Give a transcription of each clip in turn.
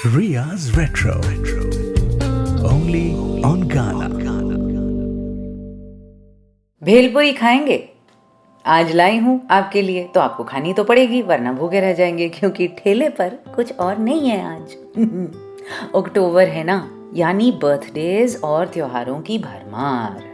Ria's Retro. Only on Ghana. Bhelpuri खाएंगे? आज लाई हूँ आपके लिए, तो आपको खानी तो पड़ेगी वरना भूखे रह जाएंगे, क्योंकि ठेले पर कुछ और नहीं है आज। अक्टूबर है ना, यानी बर्थडेज और त्योहारों की भरमार।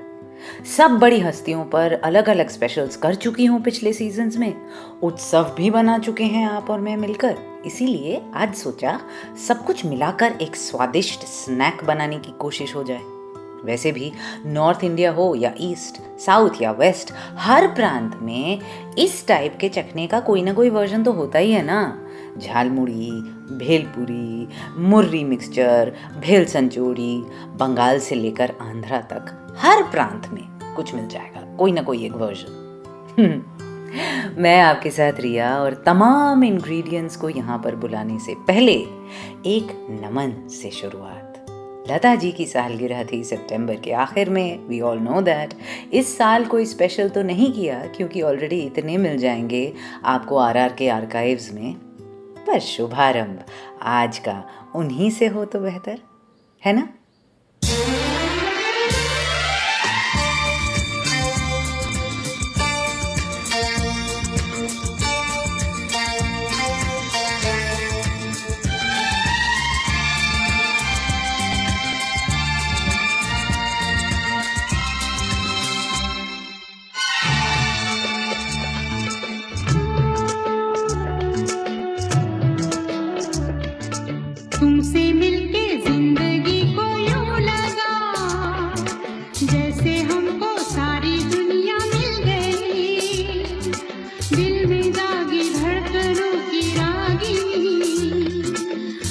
सब बड़ी हस्तियों पर अलग अलग स्पेशल्स कर चुकी हूँ पिछले सीजन्स में। उत्सव भी बना चुके हैं आप और मैं मिलकर। इसीलिए आज सोचा सब कुछ मिलाकर एक स्वादिष्ट स्नैक बनाने की कोशिश हो जाए। वैसे भी नॉर्थ इंडिया हो या ईस्ट, साउथ या वेस्ट, हर प्रांत में इस टाइप के चखने का कोई ना कोई वर्जन तो होता ही है ना। झालमुड़ी, भेलपुरी, मुर्री मिक्सचर, भेल संचोड़ी, बंगाल से लेकर आंध्रा तक हर प्रांत में कुछ मिल जाएगा, कोई ना कोई एक वर्जन। मैं आपके साथ रिया, और तमाम इंग्रेडिएंट्स को यहाँ पर बुलाने से पहले एक नमन से शुरुआत। लता जी की सालगिरह थी सितंबर के आखिर में। We all know that. इस साल कोई स्पेशल तो नहीं किया, क्योंकि ऑलरेडी इतने मिल जाएंगे आपको आरआर के आर्काइव्स में। पर शुभारंभ आज का उन्हीं से हो तो बेहतर है ना। तुमसे मिलके जिंदगी को यूं लगा जैसे हमको सारी दुनिया मिल गई। दिल में जागी धड़कनों की रागिनी,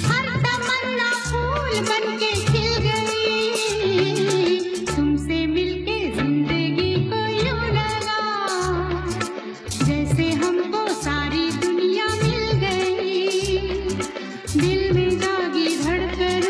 हर तमन्ना फूल बनके खिल गई। तुमसे मिलके जिंदगी को यूं लगा जैसे हमको सारी दुनिया मिल गई। दिल में जागी धड़कन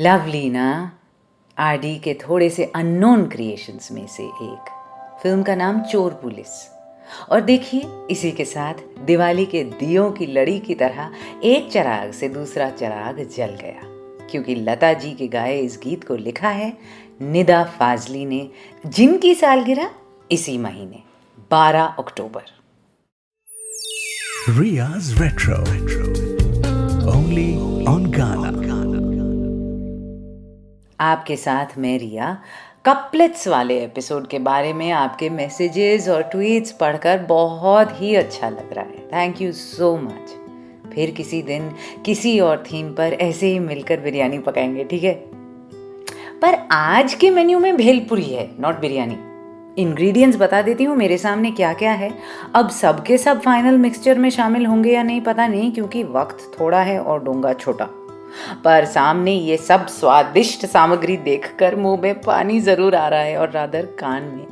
लवली ना, आरडी के थोड़े से अननोन क्रिएशंस में से एक। फिल्म का नाम चोर पुलिस। और देखिए, इसी के साथ दिवाली के दियों की लड़ी की तरह एक चिराग से दूसरा चिराग जल गया, क्योंकि लता जी के गाए इस गीत को लिखा है निदा फाजली ने, जिनकी सालगिरह इसी महीने 12 अक्टूबर। Riya's Retro. Only on Ghana. आपके साथ मैं रिया। कपलेट्स वाले एपिसोड के बारे में आपके मैसेजेस और ट्वीट्स पढ़कर बहुत ही अच्छा लग रहा है। Thank you so much. फिर किसी दिन किसी और थीम पर ऐसे ही मिलकर बिरयानी पकाएंगे, ठीक है? पर आज के मेन्यू में भेलपुरी है, नॉट बिरयानी। इंग्रेडिएंट्स बता देती हूँ मेरे सामने क्या क्या है। अब सब के सब फाइनल मिक्सचर में शामिल होंगे या नहीं पता नहीं, क्योंकि वक्त थोड़ा है और डोंगा छोटा। पर सामने ये सब स्वादिष्ट सामग्री देखकर मुंह में पानी जरूर आ रहा है, और रादर कान में।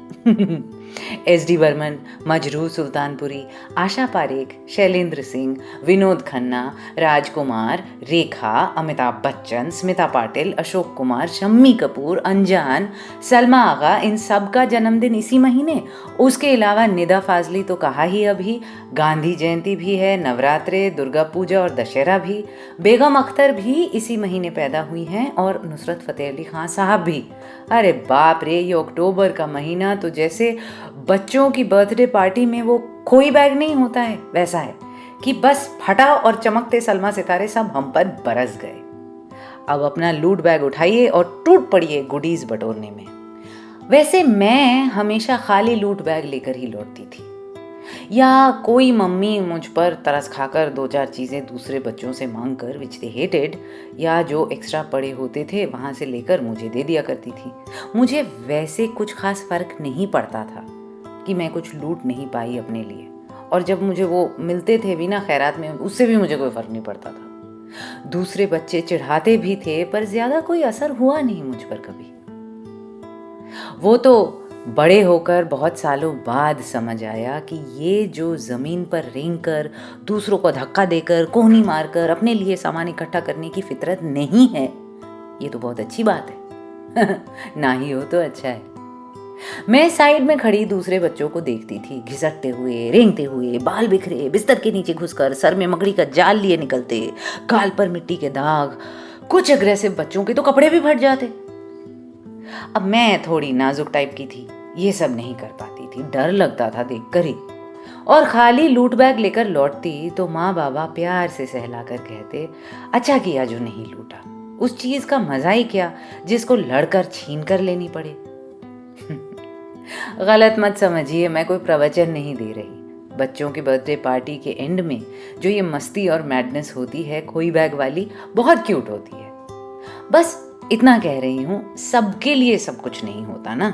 एस.डी. बर्मन, मजरू सुल्तानपुरी, आशा पारेख, शैलेंद्र सिंह, विनोद खन्ना, राजकुमार, रेखा, अमिताभ बच्चन, स्मिता पाटिल, अशोक कुमार, शम्मी कपूर, अनजान, सलमा आगा, इन सब का जन्मदिन इसी महीने। उसके अलावा निदा फाजली तो कहा ही अभी, गांधी जयंती भी है, नवरात्रे, दुर्गा पूजा और दशहरा भी। बेगम अख्तर भी इसी महीने पैदा हुई हैं, और नुसरत फतेह अली खान साहब भी। अरे बाप रे, ये अक्टूबर का महीना तो जैसे बच्चों की बर्थडे पार्टी में वो खोई बैग नहीं होता है, वैसा है कि बस फटा और चमकते सलमा सितारे सब हम पर बरस गए। अब अपना लूट बैग उठाइए और टूट पड़िए गुडीज बटोरने में। वैसे मैं हमेशा खाली लूट बैग लेकर ही लौटती थी, या कोई मम्मी मुझ पर तरस खाकर 2-4 चीज़ें दूसरे बच्चों से मांग कर, विच दे हेटेड, या जो एक्स्ट्रा पड़े होते थे वहाँ से लेकर मुझे दे दिया करती थी। मुझे वैसे कुछ खास फर्क नहीं पड़ता था कि मैं कुछ लूट नहीं पाई अपने लिए, और जब मुझे वो मिलते थे भी ना खैरात में, उससे भी मुझे कोई फर्क नहीं पड़ता था। दूसरे बच्चे चिढ़ाते भी थे, पर ज़्यादा कोई असर हुआ नहीं मुझ पर कभी। वो तो बड़े होकर बहुत सालों बाद समझ आया कि ये जो ज़मीन पर रेंग कर, दूसरों को धक्का देकर, कोहनी मारकर अपने लिए सामान इकट्ठा करने की फितरत नहीं है, ये तो बहुत अच्छी बात है। ना ही हो तो अच्छा है। मैं साइड में खड़ी दूसरे बच्चों को देखती थी, घिसटते हुए, रेंगते हुए, बाल बिखरे, बिस्तर के नीचे घुसकर सर में मकड़ी का जाल लिए निकलते, गाल पर मिट्टी के दाग, कुछ अग्रेसिव बच्चों के तो कपड़े भी फट जाते। अब मैं थोड़ी नाजुक टाइप की थी, ये सब नहीं कर पाती थी, डर लगता था देखकर ही। और खाली लूट बैग लेकर लौटती तो माँ बाबा प्यार से सहलाकर कहते, अच्छा किया जो नहीं लूटा, उस चीज का मजा ही क्या जिसको लड़कर छीन कर लेनी पड़े। गलत मत समझिए, मैं कोई प्रवचन नहीं दे रही। बच्चों की बर्थडे पार्टी के एंड में जो ये मस्ती और मैडनेस होती है खोई बैग वाली, बहुत क्यूट होती है। बस इतना कह रही हूँ, सबके लिए सब कुछ नहीं होता ना।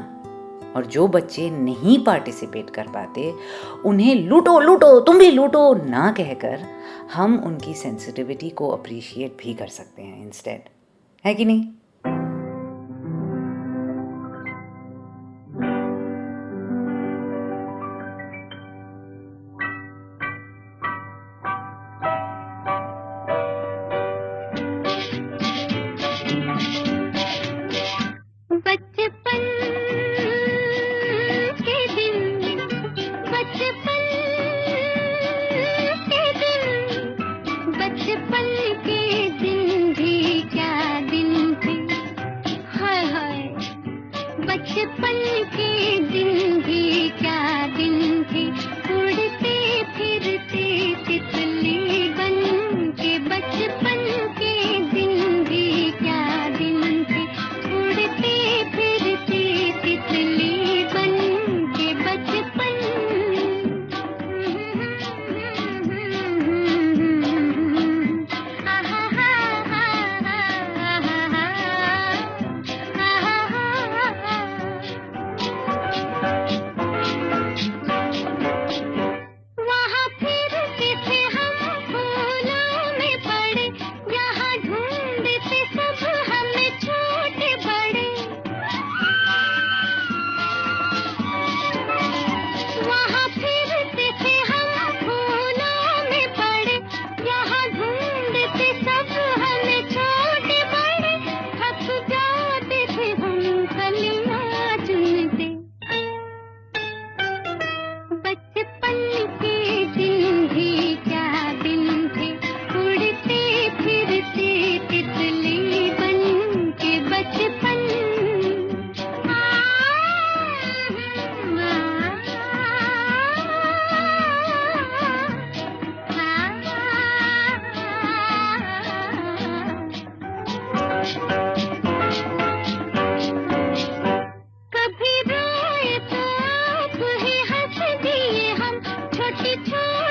और जो बच्चे नहीं पार्टिसिपेट कर पाते, उन्हें लूटो लूटो तुम भी लूटो ना कहकर हम उनकी सेंसिटिविटी को अप्रिशिएट भी कर सकते हैं इंस्टेड, है कि नहीं? बचपन के दिन, बचपन के दिन, बचपन के दिन भी क्या दिन थे।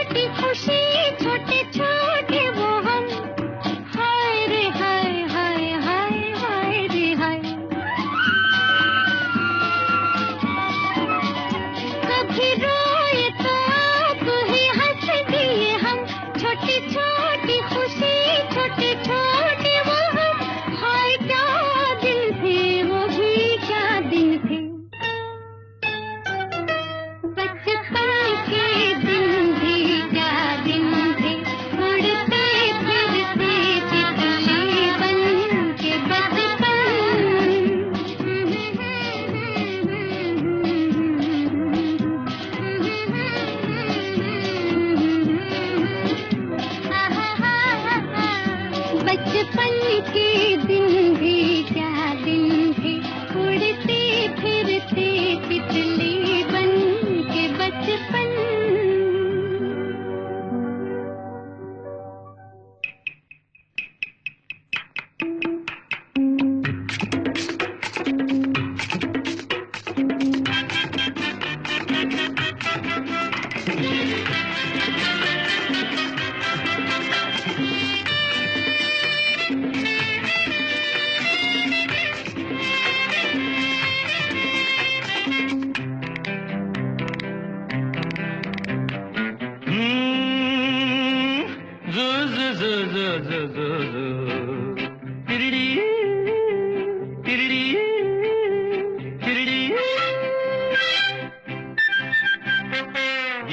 छोटी खुशी छोटे छोटे वो हम हाय रे हाय हाय हाय हाय रे हाय कभी रोए तो आप ही हंस दिए हम छोटी छोटी खुशी छोटे छोटे वो हम हाय क्या दिन थे वो भी क्या दिन थे बचपन के दिन भी क्या दिन थे उड़ते फिरते तितली बन के बचपन के दिन भी क्या दिन थे उड़ते फिरते तितली बन के बचपन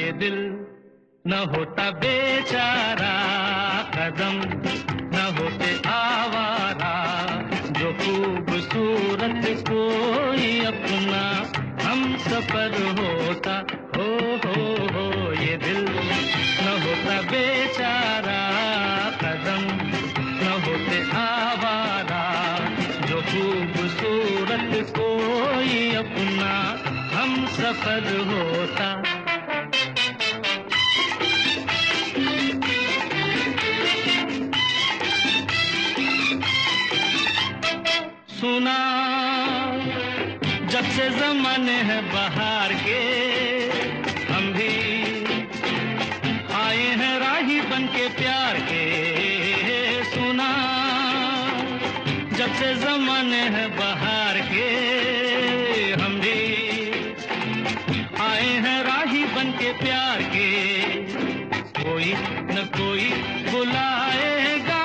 ये दिल न होता बेचारा कदम न होते आवारा जो खूबसूरत कोई अपना हम सफर होता हो ये दिल न होता बेचारा कदम न होते आवारा जो खूबसूरत कोई अपना हम सफर होता सुना जब से जमाने हैं बाहर के हम भी आए हैं राही बन के प्यार के सुना जब से जमाने हैं बाहर के हम भी आए हैं राही बन के प्यार के कोई न कोई बुलाएगा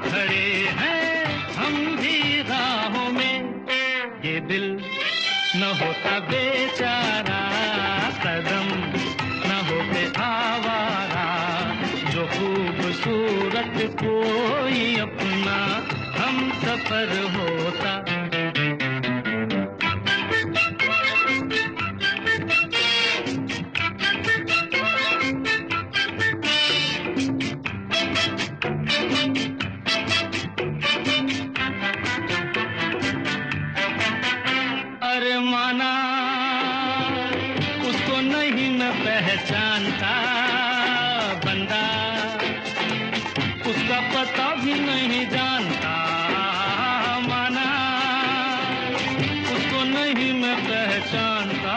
खड़े हैं हम भी राहों में ये दिल न होता बेचारा कदम न होते आवारा जो खूबसूरत कोई अपना हम सफर होता अरे माना उसको नहीं मैं पहचानता बंदा उसका पता भी नहीं जानता माना उसको नहीं मैं पहचानता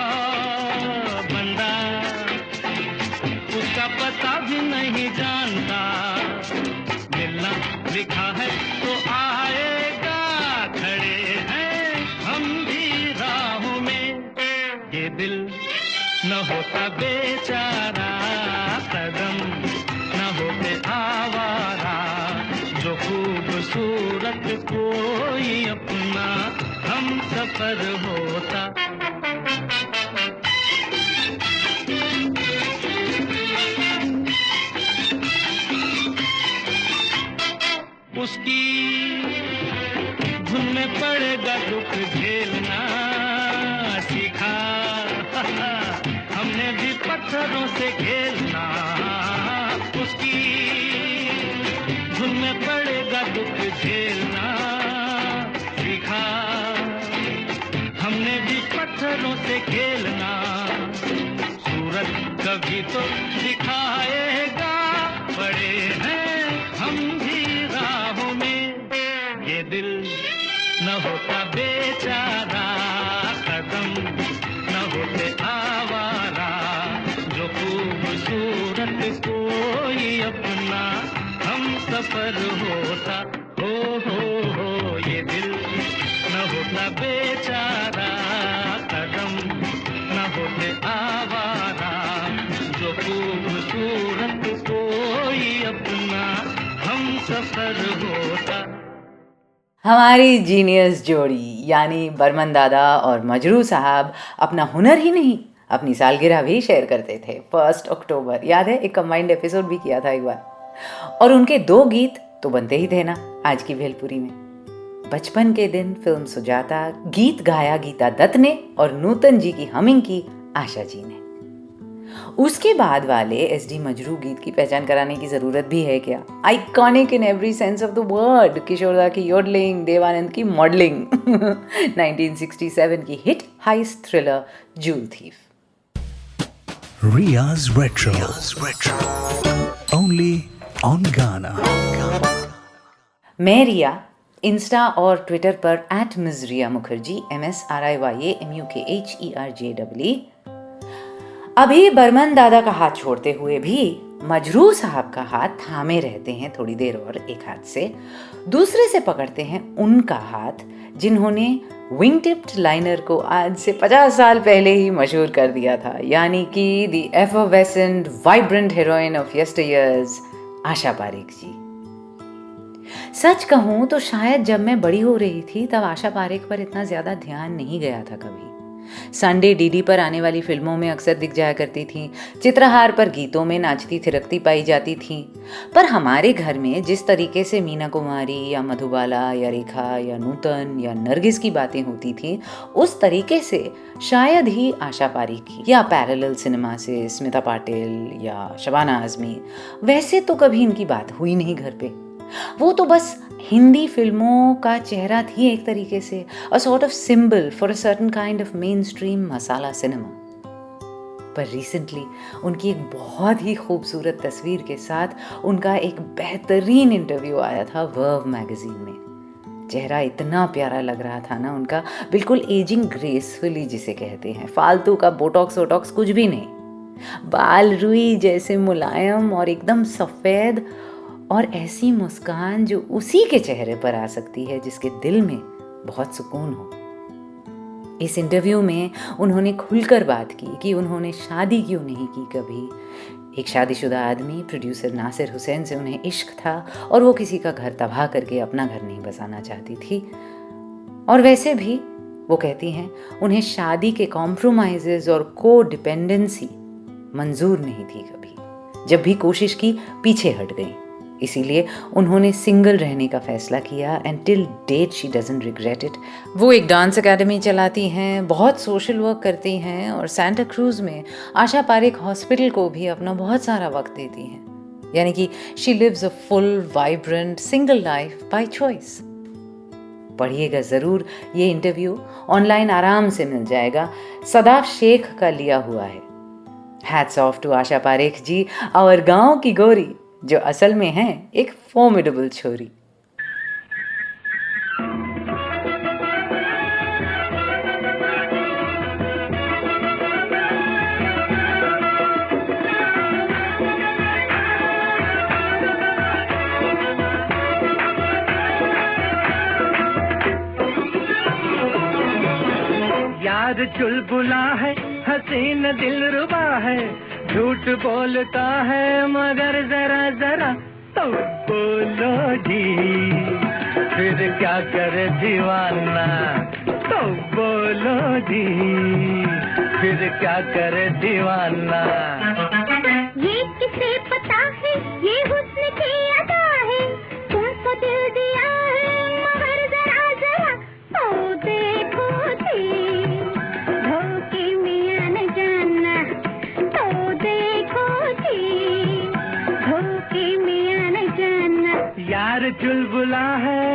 बंदा उसका पता भी नहीं जानता मिलना लिखा है तो आएगा खड़े हैं हम भी राहों में ये दिल न होता बेचारा कदम न होते आवारा जो खूबसूरत कोई अपना हम सफर होता उसकी धुन में पड़ेगा दुख झेलना सीखा हमने भी पत्थरों से खेलना उसकी धुन में पड़ेगा दुख झेलना सीखा हमने भी पत्थरों से खेलना सूरज कभी तो दिखाएगा बड़े हैं हम भी राहों में ये दिल न होता बेचारा कदम न होते आवारा जो खूबसूरत को अपना हम सफर होता। हो ये दिल न होता बेचारा, कदम न होते आवारा, जो खूबसूरत कोई अपना हम सफर होता। हमारी जीनियस जोड़ी यानी बर्मन दादा और मजरू साहब अपना हुनर ही नहीं, अपनी सालगिरह भी शेयर करते थे। 1 अक्टूबर याद है, एक कंबाइंड एपिसोड भी किया था एक बार। और उनके 2 गीत तो बनते ही थे ना आज की भेलपुरी में। बचपन के दिन फिल्म सुजाता, गीत गाया गीता दत्त ने और नूतन जी की हमिंग की आशा जी ने। उसके बाद वाले एसडी मजरू गीत की पहचान कराने की जरूरत भी है क्या? Iconic in every sense of the word. Kishoreda की योडलिंग, देवानंद की मॉडलिंग, 1967 की hit heist thriller jewel thief. Ria's Retro. Only on Ghana. मैं रिया, इंस्टा और ट्विटर पर @मिसरिया मुखर्जी, MSRIYAMUKHERJEE। अभी बर्मन दादा का हाथ छोड़ते हुए भी मजरू साहब का हाथ थामे रहते हैं थोड़ी देर और एक हाथ से, दूसरे से पकड़ते हैं उनका हाथ जिन्होंने विंग टिप्ड लाइनर को आज से 50 साल पहले ही मशहूर कर दिया था, यानी कि the effervescent vibrant heroine of yesteryears Asha Parekh ji. सच कहूं तो शायद जब मैं बड़ी हो रही थी तब आशा पारेख पर इतना ज्यादा ध्यान नहीं गया था कभी। संडे डीडी पर आने वाली फिल्मों में अक्सर दिख जाया करती थी, चित्रहार पर गीतों में नाचती थिरकती पाई जाती थी। पर हमारे घर में जिस तरीके से मीना कुमारी या मधुबाला या रेखा या नूतन या नरगिस की बातें होती थी, उस तरीके से शायद ही आशा पारेख या पैरेलल सिनेमा से स्मिता पाटिल या शबाना आजमी, वैसे तो कभी इनकी बात हुई नहीं घर पे। वो तो बस हिंदी फिल्मों का चेहरा थी एक तरीके से, a sort of symbol for a certain kind of mainstream masala cinema. पर रिसेंटली उनकी एक बहुत ही खूबसूरत तस्वीर के साथ उनका एक बेहतरीन इंटरव्यू आया था वर्व मैगजीन में। चेहरा इतना प्यारा लग रहा था ना उनका, बिल्कुल एजिंग ग्रेसफुली जिसे कहते हैं, फालतू का बोटॉक्स वोटॉक्स कुछ भी नहीं, बाल रुई जैसे मुलायम और एकदम सफ़ेद, और ऐसी मुस्कान जो उसी के चेहरे पर आ सकती है जिसके दिल में बहुत सुकून हो। इस इंटरव्यू में उन्होंने खुलकर बात की कि उन्होंने शादी क्यों नहीं की कभी। एक शादीशुदा आदमी प्रोड्यूसर नासिर हुसैन से उन्हें इश्क था और वो किसी का घर तबाह करके अपना घर नहीं बसाना चाहती थी। और वैसे भी वो कहती हैं उन्हें शादी के कॉम्प्रोमाइजेज और को डिपेंडेंसी मंजूर नहीं थी कभी। जब भी कोशिश की पीछे हट गई। इसीलिए उन्होंने सिंगल रहने का फैसला किया and till date she doesn't regret it. वो एक डांस एकेडमी चलाती हैं, बहुत सोशल वर्क करती हैं और सांता क्रूज में आशा पारेख हॉस्पिटल को भी अपना बहुत सारा वक्त देती हैं। यानी कि she lives a full vibrant single life by choice. पढ़िएगा ज़रूर ये इंटरव्यू, ऑनलाइन आराम से मिल जाएगा, सदाफ शेख का लिया हुआ है। हैट्स ऑफ टू आशा पारेख जी, और गाँव की गोरी जो असल में है एक फॉर्मिडेबल छोरी। यार चुलबुला है, हसीन दिलरुबा है, झूठ बोलता है मगर जरा जरा तो बोलो जी, फिर क्या करे दीवाना, तो बोलो जी, फिर क्या करे दीवाना। ये किसे पता है ये हुस्न की अदा है, तुमको दिल दिया है मगर जरा जरा तो देखो जी, धोखे में न जाना तो देखो जी, धोखे में न जाना। यार चुलबुला है।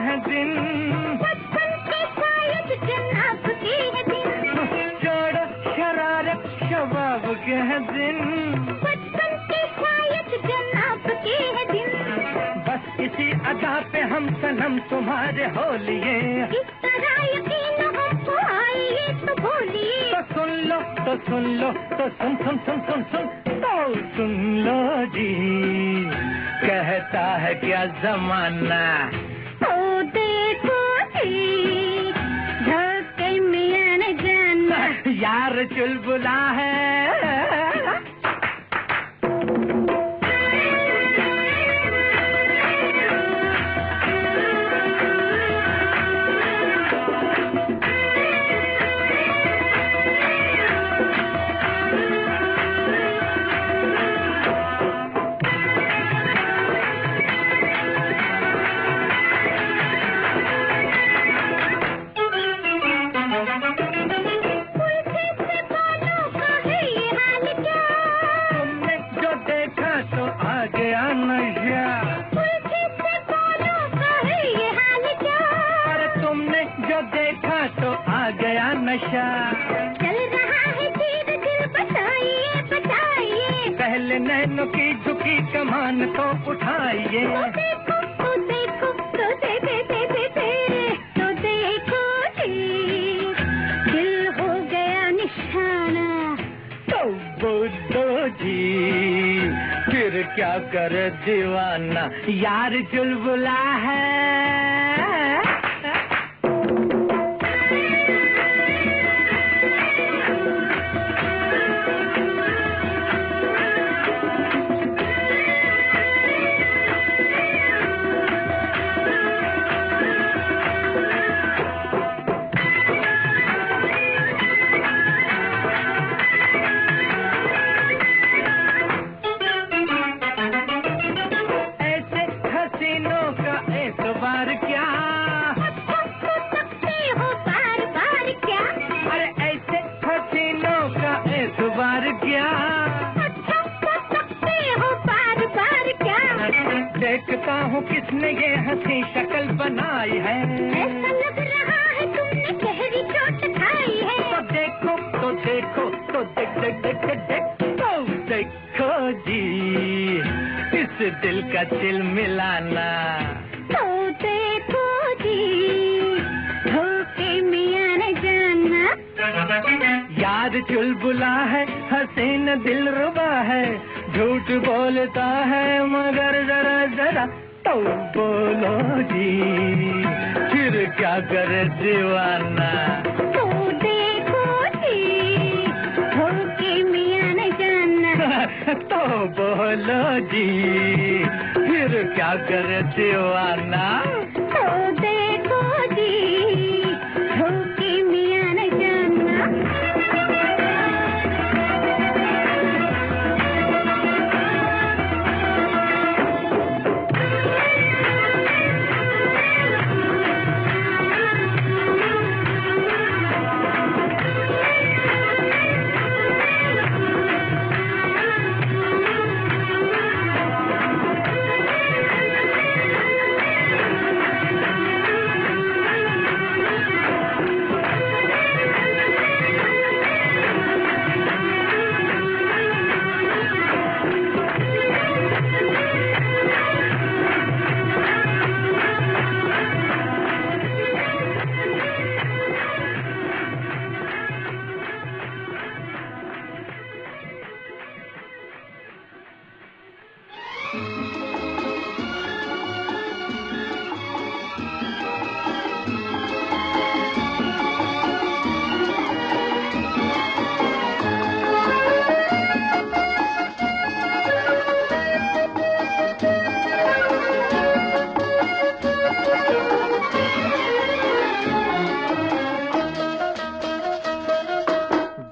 हैं दिन, बचपन के शायद जनाब के हैं दिन, छोड़ो शरारत शबाब के हैं दिन, बचपन के शायद जनाब के हैं दिन, बस इसी अदा पे हम सनम तुम्हारे हो लिए, इस तरह यकीन हमको आइए तो बोलिए, तो सुन लो तो सुन लो तो सुन सुन सुन सुन सुन तो सुन लो जी, कहता है क्या जमाना, तो देखो जी धक्के में न जाना, यार चुलबुला है। चल रहा है तीर दिल, बचाइए बचाइए, पहले नैनों की झुकी कमान तो उठाइए, तो देखो तो दे दे दे दे दे, तो देखो जी दिल हो गया निशाना, तो बोलो जी फिर क्या करे दीवाना, यार चुलबुला है। देखता हूँ किसने ये हंसी शक्ल बनाई है, ऐसा लग रहा है तुमने गहरी चोट खाई है, तो देखो तो देखो तो देख देख देख देख देख तो देखो जी इस दिल का चिल मिलाना, तो देखो जी धोखे में न जाना, यार चुलबुला है हसीन दिल रुबा है, झूठ बोलता है मगर जरा जरा, तो बोलो जी फिर क्या करे दीवाना, तो देखो जी धोखे में न जाना, तो बोलो जी फिर क्या करे दीवाना, तो देखो जी धोखे में न जाना।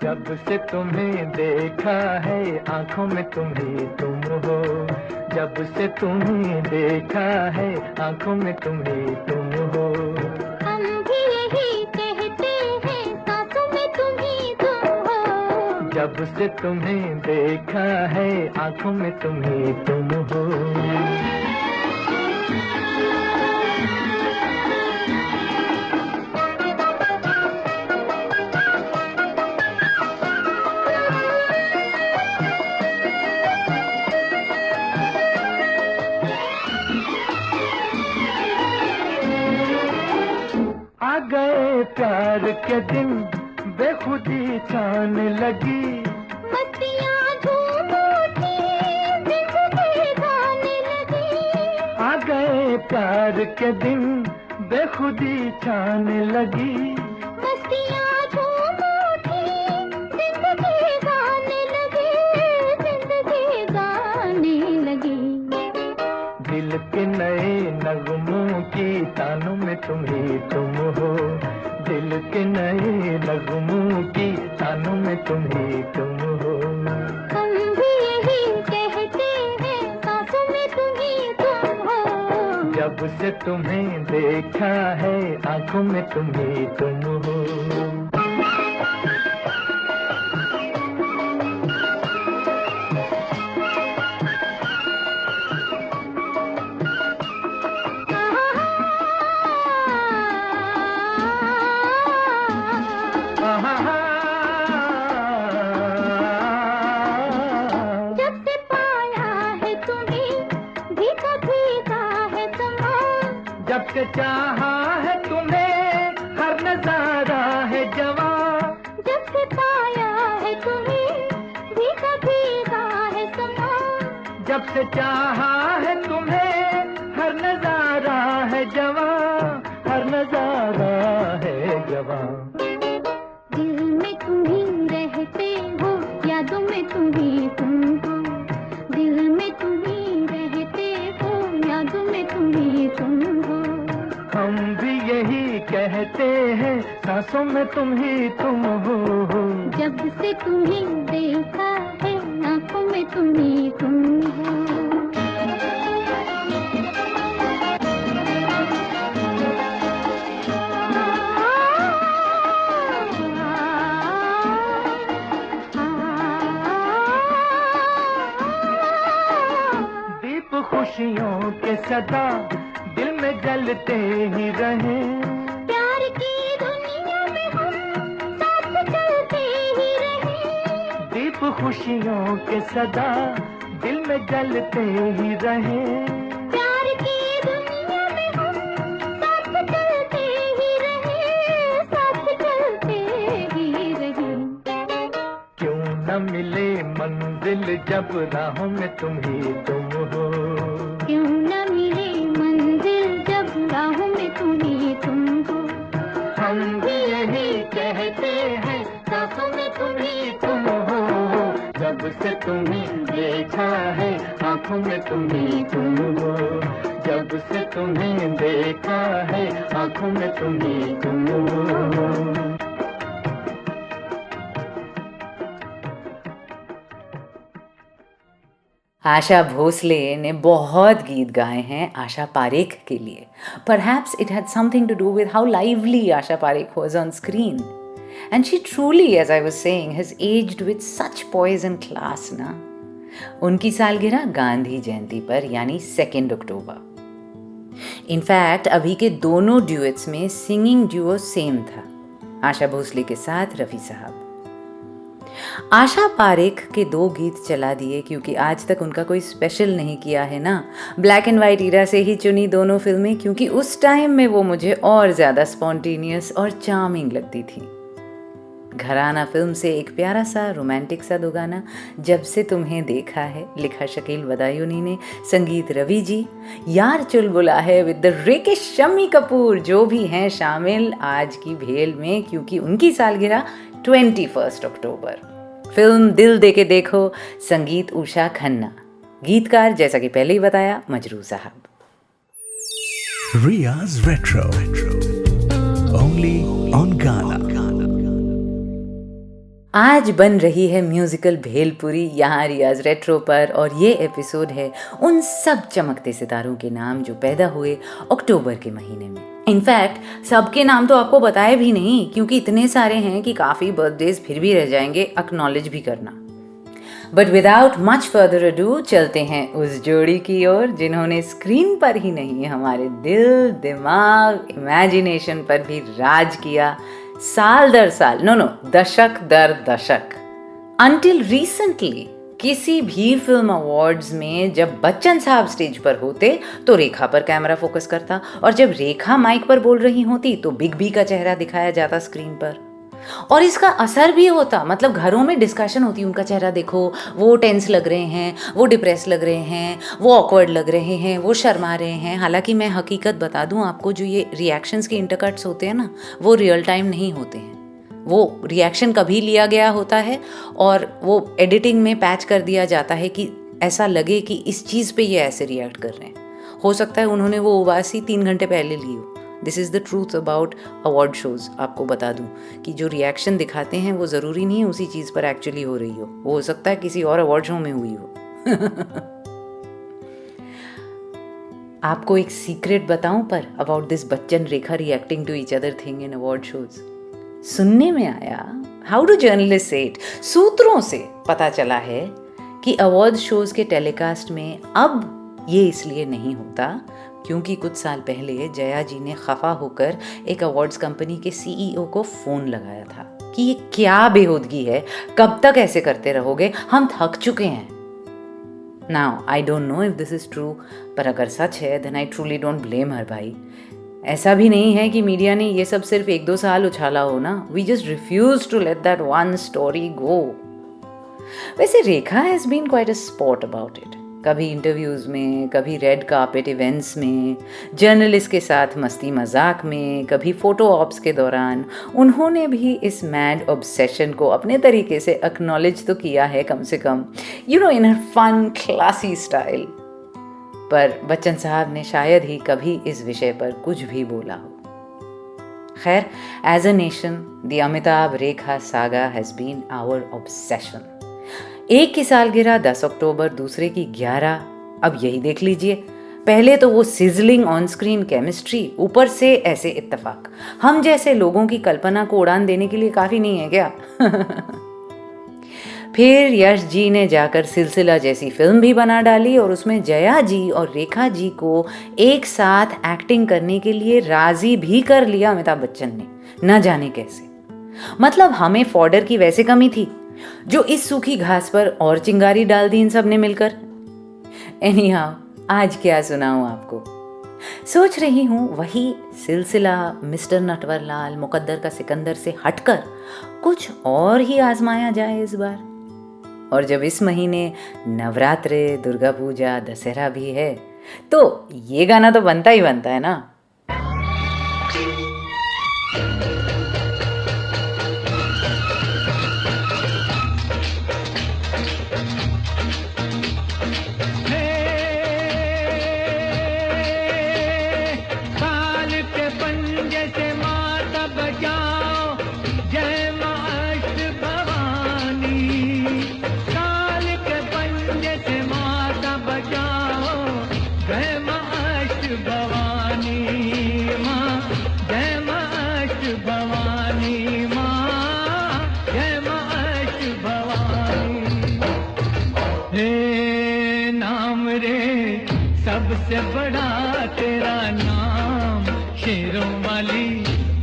जब से तुम्हें देखा है आंखों में तुम ही तुम हो, जब से तुम्हें देखा है आंखों में तुम ही तुम हो, हम भी यही कहते हैं सांसों में तुम ही तुम हो, जब से तुम्हें देखा है आंखों में तुम ही तुम हो, प्यार के दिन बेखुदी छान लगी, मस्तियाँ झूम उठी, जिंदगी गाने लगी। आ गए प्यार के दिन बेखुदी छान लगी, मस्तियाँ झूम उठी, जिंदगी गाने लगी, जिंदगी गाने लगी। दिल के नए नगमों की तानों में तुम ही तुम हो, दिल के नए नगमों की तानों में तुम ही तुम हो। हम भी यही कहते हैं, सांसों में तुम ही तुम हो। जब से तुम्हें देखा है आंखों में तुम ही तुम हो। जब से पाया है तुम्हें, भीगा भीगा है समा। जब से चाहा है तुम्हें, हर नजारा है जवां। जब से पाया है तुम्हें, भीगा भीगा है समा। जब से चाहा है तुम्हें, हर नजारा है जवां, हर नजारा है जवां। दिल में तुम ही रहते हो, यादों में तुम ही तुम हो। दिल में तुम ही रहते हो, यादों में तुम ही तुम हो। हम भी यही कहते हैं, सांसों में तुम ही तुम हो। जब से तुम्हें देखा है, आंखों में तुम ही तुम हो। दीप खुशियों के सदा दिल में जलते ही रहे, प्यार की दुनिया में हम साथ चलते ही रहे। दीप खुशियों के सदा दिल में जलते ही रहे। प्यार की दुनिया में हम साथ चलते ही रहे, साथ चलते ही रहे। क्यों न मिले मंजिल जब राहों में तुम ही तुम हो। क्यों न मिले मंजिल जब राहों में तुम ही तुम हो। हम भी यही कहते हैं, सांसों में तुम ही तुम हो। जब से तुम्हें देखा है, आंखों में तुम ही तुम हो। जब से तुम्हें देखा है, आंखों में तुम ही तुम हो। आशा भोसले ने बहुत गीत गाए हैं आशा पारेख के लिए. Perhaps it had something to do with how lively Asha Parekh was on screen. And she truly, as I was saying, has aged with such poise and class ना. उनकी सालगिरह गांधी जयंती पर यानी 2 अक्टूबर. इनफैक्ट अभी के दोनों ड्यूएट्स में सिंगिंग ड्यूओ सेम था, आशा भोसले के साथ रफ़ी साहब. आशा पारेख के 2 गीत चला दिए क्योंकि आज तक उनका कोई स्पेशल नहीं किया है ना. ब्लैक एंड वाइट ईरा से ही चुनी दोनों फिल्में क्योंकि उस टाइम में वो मुझे और ज़्यादा स्पॉन्टेनियस और चार्मिंग लगती थी. घराना फिल्म से एक प्यारा सा रोमांटिक सा दो गाना, जब से तुम्हें देखा है, लिखा शकील बदायूनी ने, संगीत रवि जी. यार चुलबुला है विद द रेके शम्मी कपूर जो भी हैं शामिल आज की भेल में क्योंकि उनकी सालगिरह 21 अक्टूबर. फिल्म दिल दे के देखो, संगीत उषा खन्ना, गीतकार जैसा कि पहले ही बताया मजरू साहब. Riya's Retro. Only on Ghana. आज बन रही है म्यूजिकल भेलपुरी यहाँ रियाज रेट्रो पर और ये एपिसोड है उन सब चमकते सितारों के नाम जो पैदा हुए अक्टूबर के महीने में. इनफैक्ट सबके नाम तो आपको बताए भी नहीं क्योंकि इतने सारे हैं कि काफ़ी बर्थडेज फिर भी रह जाएंगे एक्नॉलेज भी करना. But without much further ado चलते हैं उस जोड़ी की ओर जिन्होंने स्क्रीन पर ही नहीं हमारे दिल, दिमाग, इमेजिनेशन पर भी राज किया साल दर साल, नो दशक दर दशक. Until recently, किसी भी फिल्म अवार्ड्स में जब बच्चन साहब स्टेज पर होते तो रेखा पर कैमरा फोकस करता, और जब रेखा माइक पर बोल रही होती तो बिग बी का चेहरा दिखाया जाता स्क्रीन पर। और इसका असर भी होता, मतलब घरों में डिस्कशन होती, उनका चेहरा देखो, वो टेंस लग रहे हैं, वो डिप्रेस लग रहे हैं, वो ऑकवर्ड लग रहे हैं, वो शर्मा रहे हैं। हालांकि मैं हकीकत बता दूं आपको, जो ये रिएक्शंस के इंटरकट्स होते हैं ना, वो रियल टाइम नहीं होते हैं। वो रिएक्शन कभी लिया गया होता है और वो एडिटिंग में पैच कर दिया जाता है कि ऐसा लगे कि इस चीज़ पे ये ऐसे रिएक्ट कर रहे हैं। हो सकता है उन्होंने वो उबासी 3 घंटे पहले ली हो। This is the truth about award shows. आपको बता दूं कि जो रिएक्शन दिखाते हैं वो ज़रूरी नहीं है उसी चीज़ पर एक्चुअली हो रही हो, वो हो सकता है किसी और अवार्ड शो में हुई हो। आपको एक सीक्रेट बताऊं पर about this Bachchan Rekha reacting to each other thing in award shows. सुनने में आया, हाउ डू जर्नलिस्ट से इट, सूत्रों से पता चला है कि अवार्ड शोज के टेलीकास्ट में अब ये इसलिए नहीं होता क्योंकि कुछ साल पहले जया जी ने खफा होकर एक अवार्ड्स कंपनी के सीईओ को फोन लगाया था कि ये क्या बेहूदगी है, कब तक ऐसे करते रहोगे, हम थक चुके हैं। Now I don't know if this is true, पर अगर सच है then I truly don't blame her भाई। ऐसा भी नहीं है कि मीडिया ने ये सब सिर्फ 1-2 साल उछाला हो ना, we just refuse to let that one story go. वैसे Rekha has been quite a sport about it, कभी इंटरव्यूज़ में, कभी रेड कार्पेट इवेंट्स में, जर्नलिस्ट के साथ मस्ती मजाक में, कभी फोटो ऑप्स के दौरान उन्होंने भी इस मैड ऑब्सेशन को अपने तरीके से एक्नॉलेज तो किया है, कम से कम you know in her fun classy style. पर बच्चन साहब ने शायद ही कभी इस विषय पर कुछ भी बोला हो। खैर, as a nation the Amitabh Rekha saga has been our obsession. एक की सालगिरह 10 अक्टूबर, दूसरे की 11। अब यही देख लीजिए, पहले तो वो सिजलिंग ऑन स्क्रीन केमिस्ट्री, ऊपर से ऐसे इत्तेफाक। हम जैसे लोगों की कल्पना को उड़ान देने के लिए काफ़ी नहीं है क्या? फिर यश जी ने जाकर सिलसिला जैसी फिल्म भी बना डाली और उसमें जया जी और रेखा जी को एक साथ एक्टिंग करने के लिए राजी भी कर लिया अमिताभ बच्चन ने, न जाने कैसे। मतलब हमें फॉडर की वैसे कमी थी जो इस सूखी घास पर और चिंगारी डाल दी इन सब ने मिलकर। एनीहाउ, आज क्या सुनाऊं आपको, सोच रही हूँ वही सिलसिला मिस्टर नटवरलाल मुकद्दर का सिकंदर से हटकर कुछ और ही आजमाया जाए इस बार। और जब इस महीने नवरात्रे, दुर्गा पूजा, दशहरा भी है तो ये गाना तो बनता ही बनता है ना। सबसे बड़ा तेरा नाम, शेरों वाली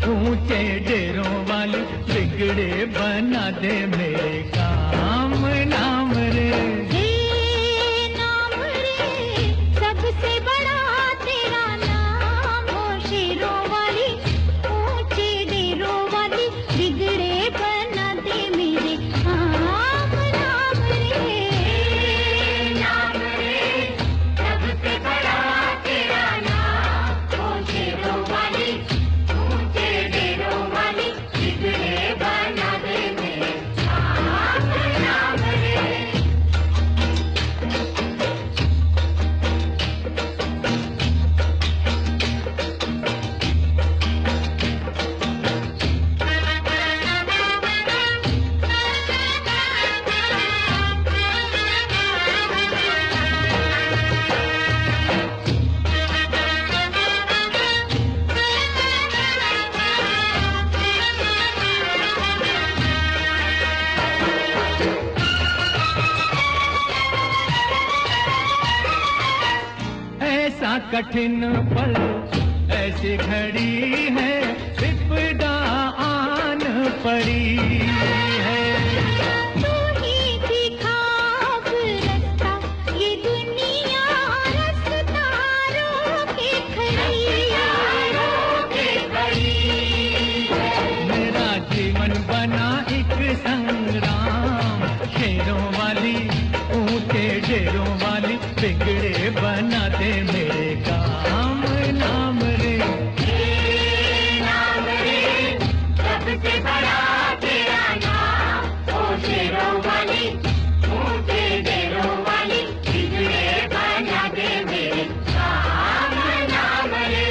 ऊंचे डेरों वाली, बिगड़े बना दे मेरे काम। नाम रे नाम रे, सबसे बड़ा तेरा नाम हो, शेरों वाली ऊंचे डेरों वाली, बिगड़े बना दे मेरे काम। नाम रे नाम रे, सबसे बड़ा तेरा नाम हो, शेरों वाली ऊंचे डेरों वाली, बिगड़े बना दे मेरे काम। नाम रे ऐसा कठिन पल, ऐसी घड़ी है, विपदा आन पड़ी है। तू ही दिखा अब बिगड़े बना दे मेरे काम नाम रे। नाम रे सबसे बड़ा तेरा नाम, ओ शेरों वाली ऊंचे देरों वाली, बिगड़े बना दे मेरे काम नाम रे।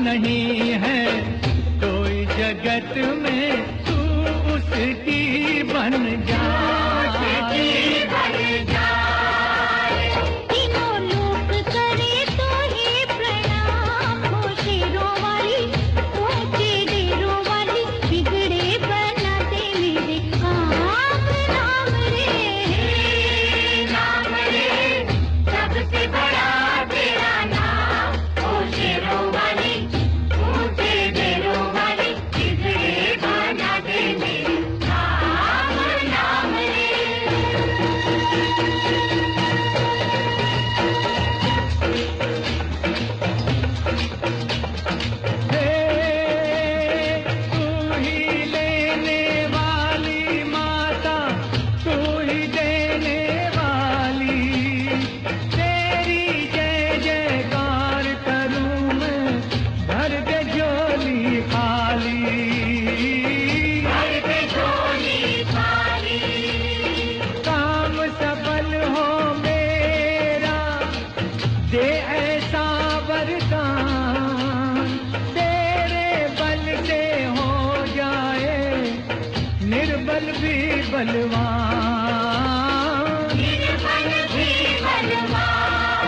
नहीं है कोई जगत में, तू उसकी बन जा। तीनों लोक करे तो ही प्रणाम, हो शेरों वाली ऊंचे डेरों वाली, बिगड़े बना दे मेरे काम नाम रे। नाम रे सबसे बड़ा तेरा नाम, हो शेरों वाली ऊंचे डेरों वाली, बिगड़े बना दे मेरे काम नाम रे। तू ही लेने वाली माता, तू ही देने वाली, तेरी जय जयकार करूं मैं, भर दे झोली खाली। भर दे झोली खाली, काम सफल हो मेरा, दे ऐसा वरदान, तेरे बल से हो जाए निर्बल भी बलवान। निर्बल भी बलवान,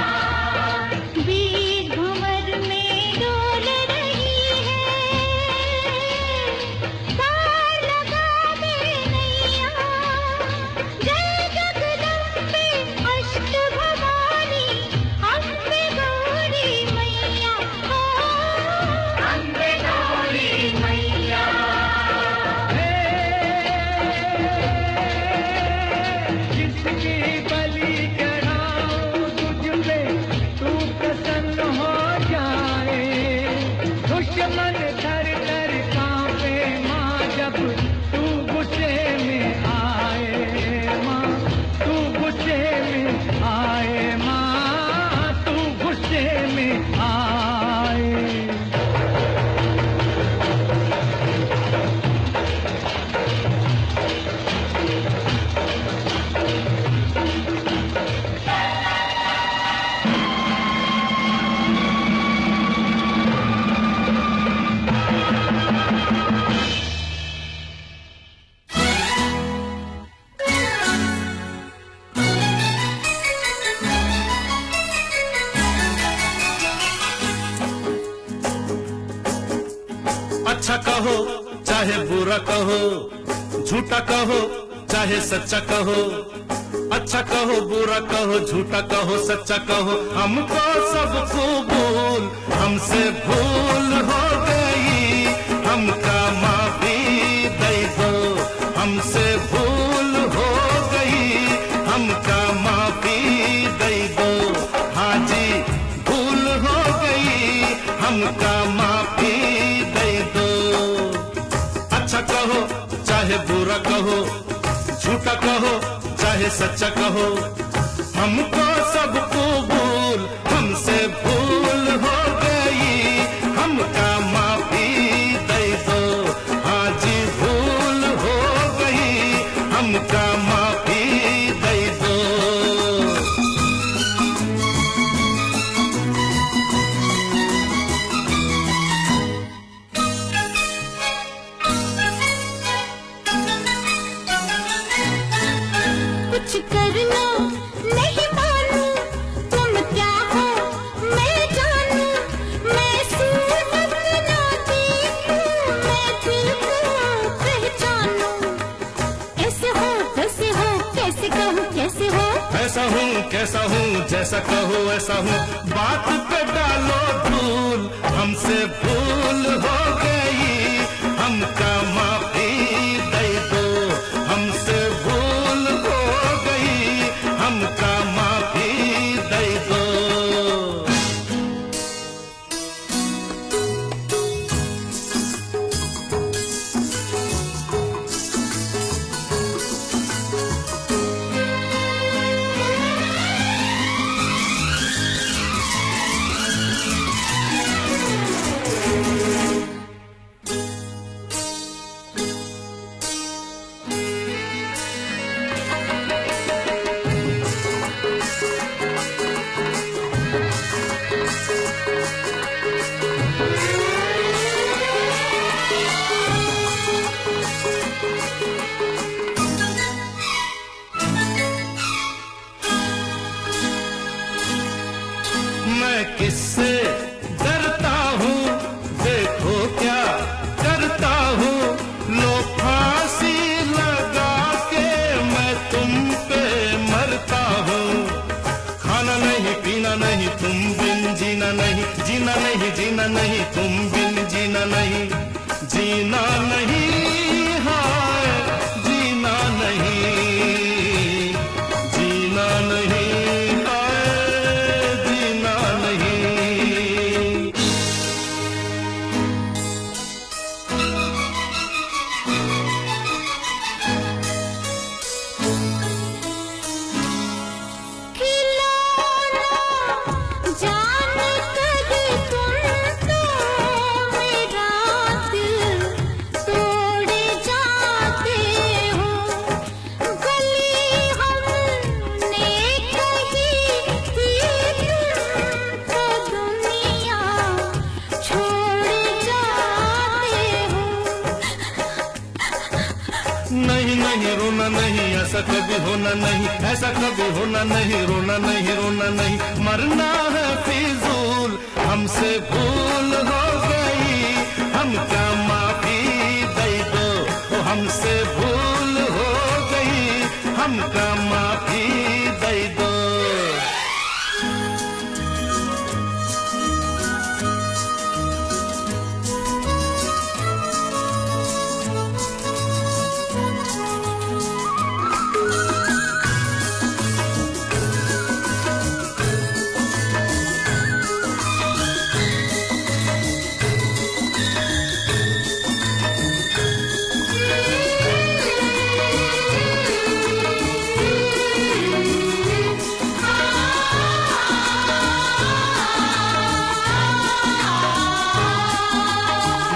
वीर भंवर में डोल रही है, पार लगा दे नैया, जय जगदम्बे अष्ट भवानी, अम्बे गौरी मैया, अम्बे गौरी मैया। जिसकी बलि चढ़ाऊं तुझ पे, तू प्रसन्न हो जाए, दुश्मन थर थर कांपे माँ, जब तू गुस्से में आए माँ, तू गुस्से में आए माँ, तू गुस्से में आए। अच्छा कहो चाहे बुरा कहो, झूठा कहो चाहे सच्चा कहो, अच्छा कहो बुरा कहो, झूठा कहो सच्चा कहो, हमको सब कबूल, हमसे भूल हो गई, हमका माफी दे दो, हमसे भूल हो गई, हमका माफी दे दो, हाँ जी भूल हो गई, हमका माफी दे दो। अच्छा कहो चाहे बुरा कहो, झूठा कहो चाहे सच्चा कहो, हमको सब कबूल, हमसे भूल हो गई, हमका माफी दे दो, हाँ जी भूल हो गई, हमका माफी दे दो। कुछ कर लो नहीं मानू, तुम क्या हो मैं जानू, मैं सूरत ना देखूं, मैं दिल को पहचानूं। ऐसे हो कैसे हो, कैसे कहूँ कैसे हो, ऐसा हूँ कैसा हूँ, जैसा कहो ऐसा हूँ, बात पे डालो धूल, हमसे भूल हो गई, हमका माफी दे दो, हमसे भूल हो गई, हमका माफी दे दो। मैं किससे डरता हूँ, देखो क्या करता हूँ, लो फांसी लगा के मैं तुम पे मरता हूँ। खाना नहीं पीना नहीं तुम बिन जीना नहीं, जीना नहीं जीना नहीं तुम बिन जीना नहीं, जीना नहीं हाय जीना नहीं, जीना नहीं हाय जीना नहीं। खिलौना जान कर तुम तो मेरा दिल तोड़ जाते हो, गली हमने कही थी तुम तो दुनिया छोड़ जाते हो। नहीं नहीं रोना नहीं, ऐसा कभी होना नहीं, ऐसा कभी होना नहीं, रोना नहीं रोना नहीं, मरना है फिजूल, हमसे भूल हो गई, हमका माफी दे दो, ओ हमसे भूल हो गई, हमका माफी दे दो।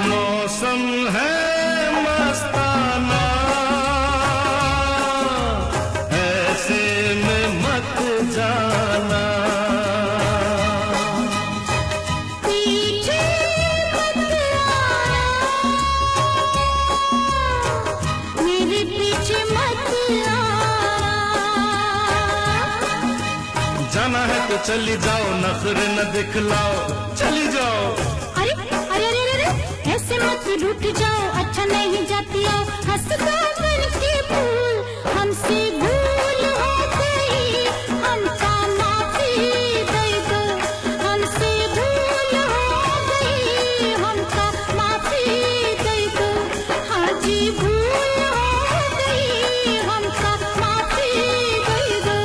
मौसम है मस्ताना, ऐसे में मत जाना, पीछे मत आना, मेरे पीछे मत आना। जाना है तो चली जाओ, नखरे न दिखलाओ, चली जाओ। अरे अरे अरे अरे ऐसे मत रूठ जाओ, अच्छा नहीं जाती हो, हंसता बन के भूल, हमसे भूल हो गई, हमका माफी दे दो, हमसे भूल हो गई, हमका माफी दे दो, हाँ जी भूल हो गई, हमका माफी दे दो,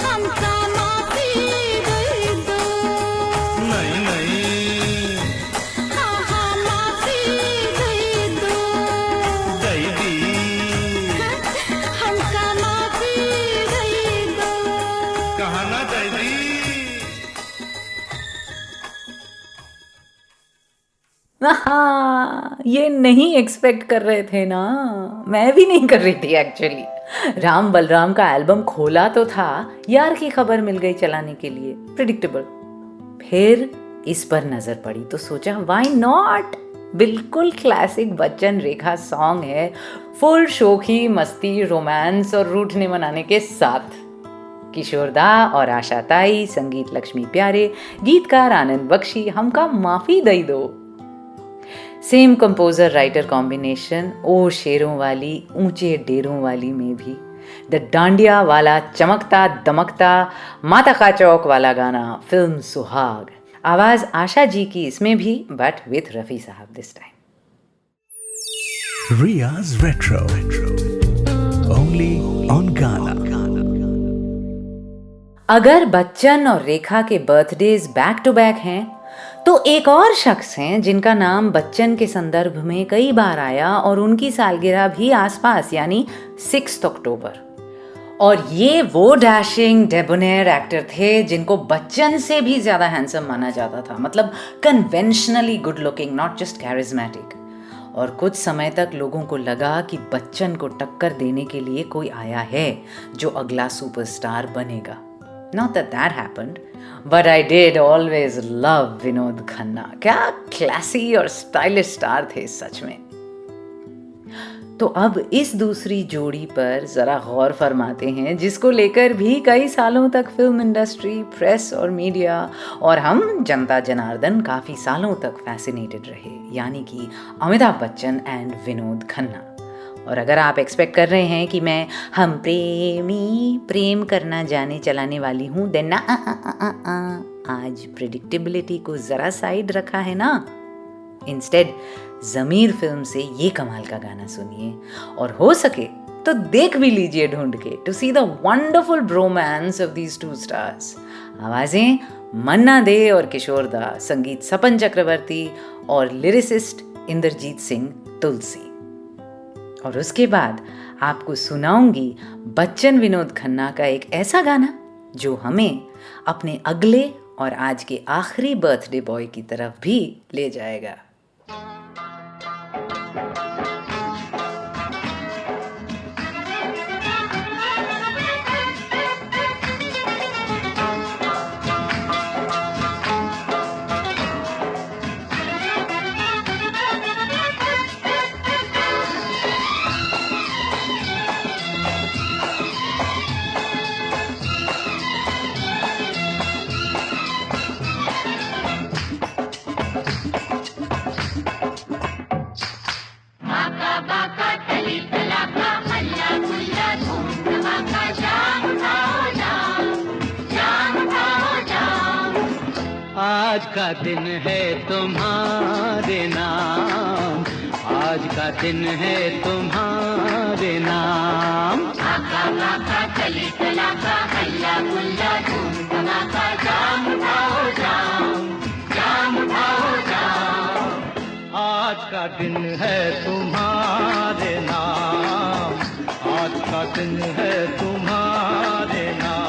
हमका माफी दे दो। नहीं नहीं हाँ हाँ माफी दे दो, दे दी, हमका माफी दे दो। कहा ना दे दी। हाँ, ये नहीं एक्सपेक्ट कर रहे थे ना, मैं भी नहीं कर रही थी एक्चुअली। राम बलराम का एल्बम खोला तो था, यार की खबर मिल गई चलाने के लिए, प्रिडिक्टेबल। फिर इस पर नजर पड़ी तो सोचा व्हाई नॉट, बिल्कुल क्लासिक बच्चन रेखा सॉन्ग है, फुल शोखी मस्ती रोमांस और रूठने मनाने के साथ। किशोर दा और आशा ताई, संगीत लक्ष्मी प्यारे, गीतकार आनंद बख्शी, हमका माफी दई दो। सेम कंपोजर राइटर कॉम्बिनेशन, ओ शेरों वाली ऊंचे डेरों वाली में भी द डांडिया वाला चमकता दमकता माता का चौक वाला गाना फिल्म सुहाग। आवाज आशा जी की इसमें भी, बट विथ रफी साहब this time. Riya's Retro. Only on Ghana. अगर बच्चन और रेखा के बर्थडेज बैक टू बैक हैं, तो एक और शख्स हैं जिनका नाम बच्चन के संदर्भ में कई बार आया और उनकी सालगिरह भी आसपास, यानी 6 अक्टूबर। और ये वो डैशिंग डेबोनेयर एक्टर थे जिनको बच्चन से भी ज्यादा हैंडसम माना जाता था, मतलब conventionally good looking, not just charismatic. और कुछ समय तक लोगों को लगा कि बच्चन को टक्कर देने के लिए कोई आया है जो अगला सुपरस्टार बनेगा। Not that that happened, but I did always love Vinod Khanna. क्या क्लासी और स्टाइलिश स्टार थे सच में। तो अब इस दूसरी जोड़ी पर जरा गौर फरमाते हैं, जिसको लेकर भी कई सालों तक फिल्म इंडस्ट्री, प्रेस और मीडिया और हम जनता जनार्दन काफी सालों तक फैसिनेटेड रहे, यानी कि अमिताभ बच्चन एंड विनोद खन्ना। और अगर आप एक्सपेक्ट कर रहे हैं कि मैं हम प्रेमी प्रेम करना जाने चलाने वाली हूँ, देन ना, आज प्रेडिक्टेबिलिटी को जरा साइड रखा है ना। इंस्टेड ज़मीर फिल्म से ये कमाल का गाना सुनिए, और हो सके तो देख भी लीजिए ढूंढ के, to see the wonderful bromance of these two stars. आवाजें मन्ना दे और किशोर दा, संगीत सपन चक्रवर्ती और लिरिसिस्ट इंद्रजीत सिंह तुलसी। और उसके बाद आपको सुनाऊंगी बच्चन विनोद खन्ना का एक ऐसा गाना जो हमें अपने अगले और आज के आखिरी बर्थडे बॉय की तरफ भी ले जाएगा। आज का दिन है तुम्हारे नाम, आज का दिन है तुम्हारे नाम। आका बाका चली चलाका हल्ला गुल्ला धूम धमाका, जाम उठाओ जाम, जाम उठाओ जाम। आज का दिन है तुम्हारे नाम, आज का दिन है तुम्हारे नाम।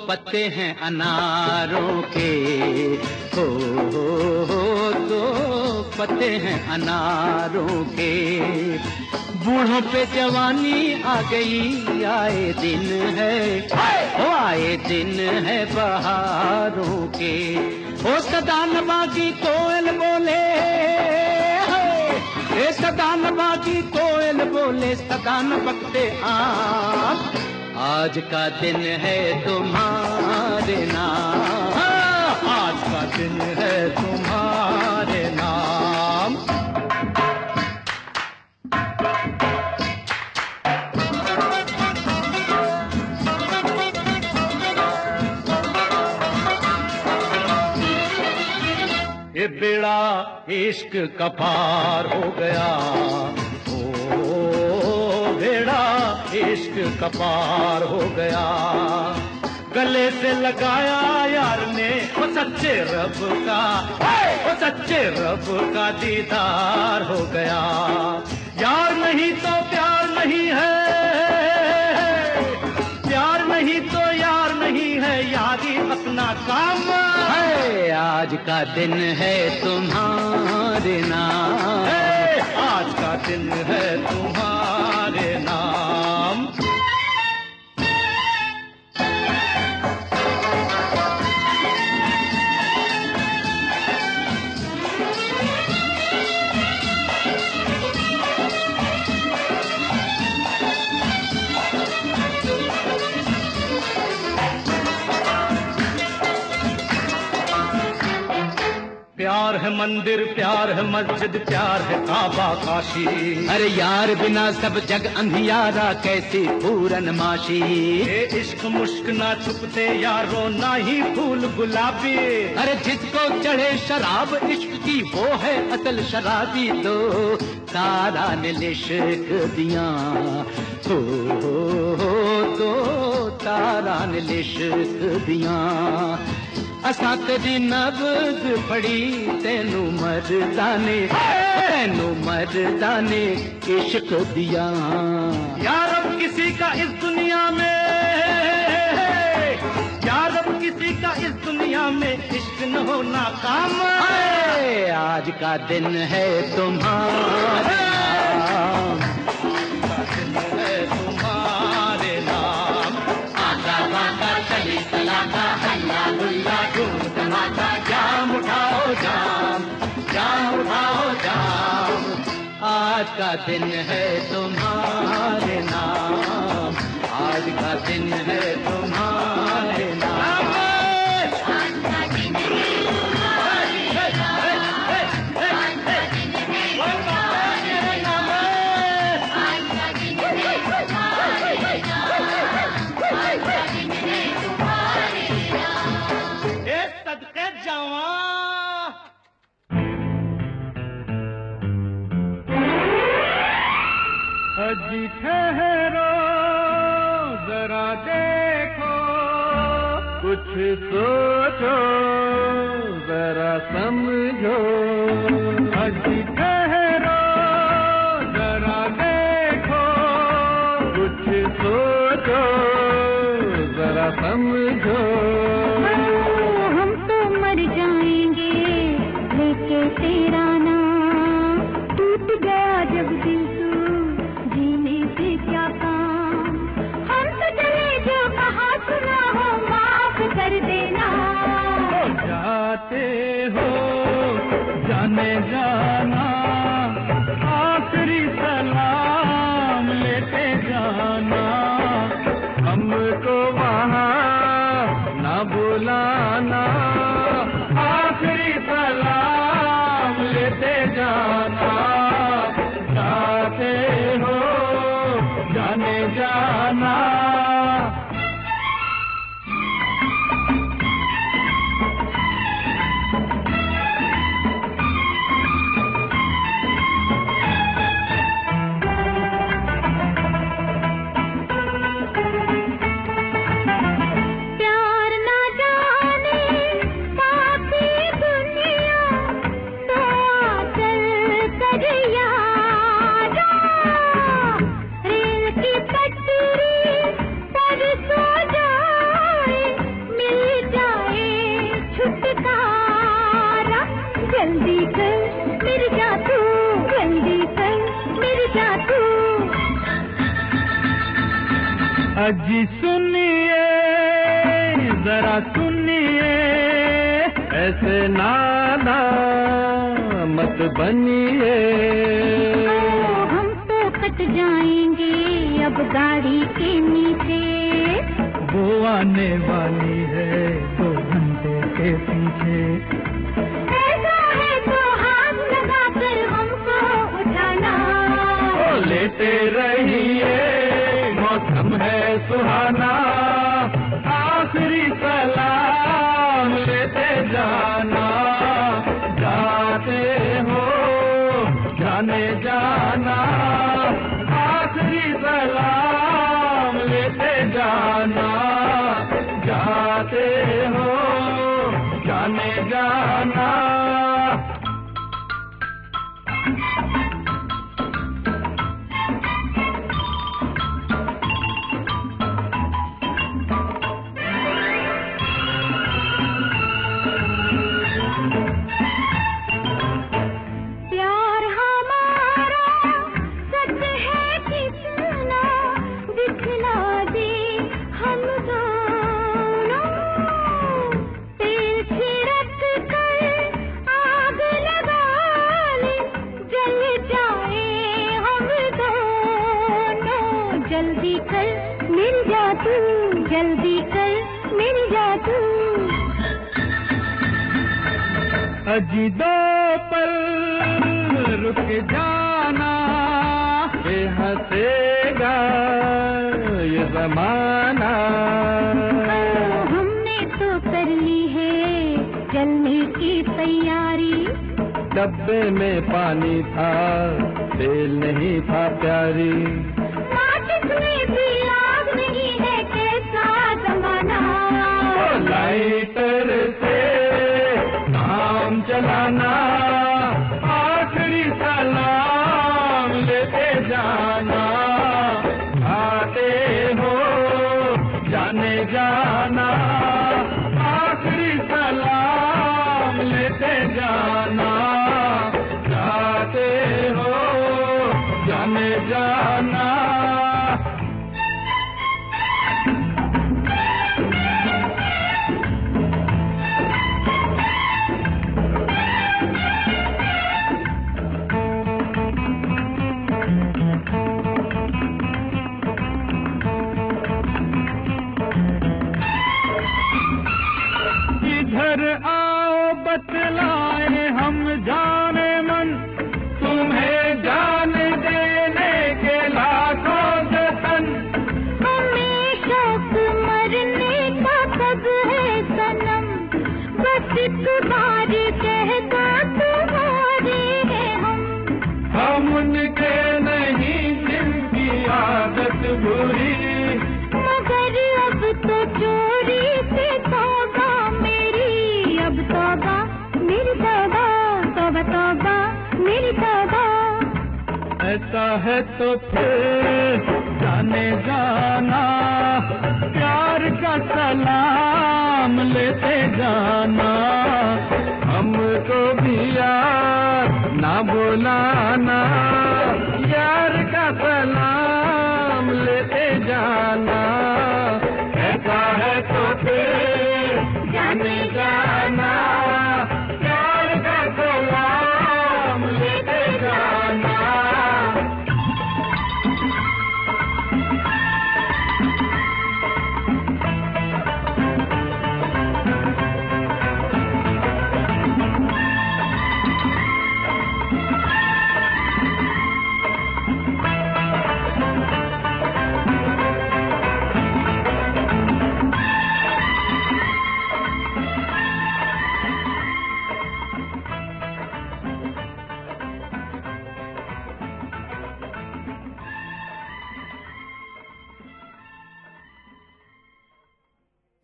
पत्ते हैं अनारों के, हो दो पत्ते हैं अनारों के। बूढ़ों पे जवानी आ गई, आए दिन है, ओ आए दिन है बहारों के। ओ सदान बागी कोयल बोले, ए सदान बागी कोयल बोले, सदान बकते आम। आज का दिन है तुम्हारे नाम, आज का दिन है तुम्हारे नाम। ये बेड़ा इश्क का पार हो गया, बेड़ा इश्क का पार हो गया। गले से लगाया यार ने वो सच्चे रब का, वो सच्चे रब का दीदार हो गया। यार नहीं तो प्यार नहीं है, प्यार नहीं तो यार नहीं है, यारी अपना काम है। आज का दिन है तुम्हारे नाम, आज का दिन है तुम्हारे नाम। प्यार है मंदिर, प्यार है मस्जिद, प्यार है काबा काशी। अरे यार बिना सब जग अंधियारा, कैसी पूरनमाशी। ये इश्क मुश्क ना छुपते यारो, ना ही फूल गुलाबी। अरे जिसको चढ़े शराब इश्क की, वो है असल शराबी। दो तारा ने लिश्क दिया, दो तारा ने लिश्क दिया। असा तेरी नब्ज पड़ी, तेनू मर्दाने, तेनू मर्दाने इश्क दिया। यार अब किसी का इस दुनिया में, यार अब किसी का इस दुनिया में इश्क न होना काम है। आज का दिन है तुम्हारे नाम, आज का दिन है तुम्हारे नाम। आका बाका चली चलाका, हल्ला गुल्ला धूम धमाका, जाम उठाओ जाम, जाम उठाओ जाम। आज का दिन है तुम्हारे नाम, आज का दिन है तुम्हारे नाम। अजी ठहरो जरा देखो, कुछ सोचो जरा समझो। अजी ठहरो जरा देखो, कुछ सोचो जरा समझो। हम तो मर जाएंगे लेके तेरा नाम, टूट गया जब दिल जीने से क्या काम। हम तो चले जो कहा सुना हो, माफ कर देना। जाते हो जाने जाना, आखिरी सलाम लेते जाना। हमको वहाँ ना बुलाना, आखिरी सलाम लेते जाना। जाते हो जाने जाना। प्यार ना जाने बाकी दुनिया, तो आचल कर यारा। रेल की पटरी पर सो जाए, मिल जाए छुटकारा। जल्दी कर मिल जा तू, जल्दी कर मिल जा तू। अजी सुनिए जरा सुनिए, ऐसे नाना मत बनिए। हम तो कट जाएंगे अब गाड़ी के नीचे, वो आने वाली है 2 घंटे के पीछे। ऐसा है तो हाथ लगा कर हमको उठाना। लेते रहिए मौसम है सुहाना, आखिरी सलाम लेते जाना। जाते हो जाने जाना, आखिरी सलाम लेते जाना। जाते हो जल्दी कर मिल जा तू, जल्दी कर मिल जा तू। अजी दो पल रुक जाना, ये हंसेगा ये ज़माना। हमने तो कर ली है चलने की तैयारी। डब्बे में पानी था, तेल नहीं था प्यारी। माचिस में भी आग नहीं है, कैसा ज़माना। लाइटर से काम चलाना, आखिरी सलाम लेते जाना। आते हो जाने जाना, आखिरी सलाम लेते जाना। आते हो जाने जाना। इधर आओ बतलाए हम जाने मन, तुम्हें जान देने के लाखों जतन। हमें शौक मरने का कब है सनम, बस एक बार कहता तुम्हारे हैं हम उनके नहीं जिनकी आदत बुरी, मगर अब तो चोरी से तौबा मेरी, अब तौबा मेरी तौबा, तौबा तौबा मेरी तौबा। ऐसा है तो फिर जाने जाना, प्यार का सलाम लेते जाना। हमको भी यार ना बुलाना, यार का सलाम लेते जाना। ऐसा है तो फिर जाने जाना, प्यार का सलाम लेते जाना।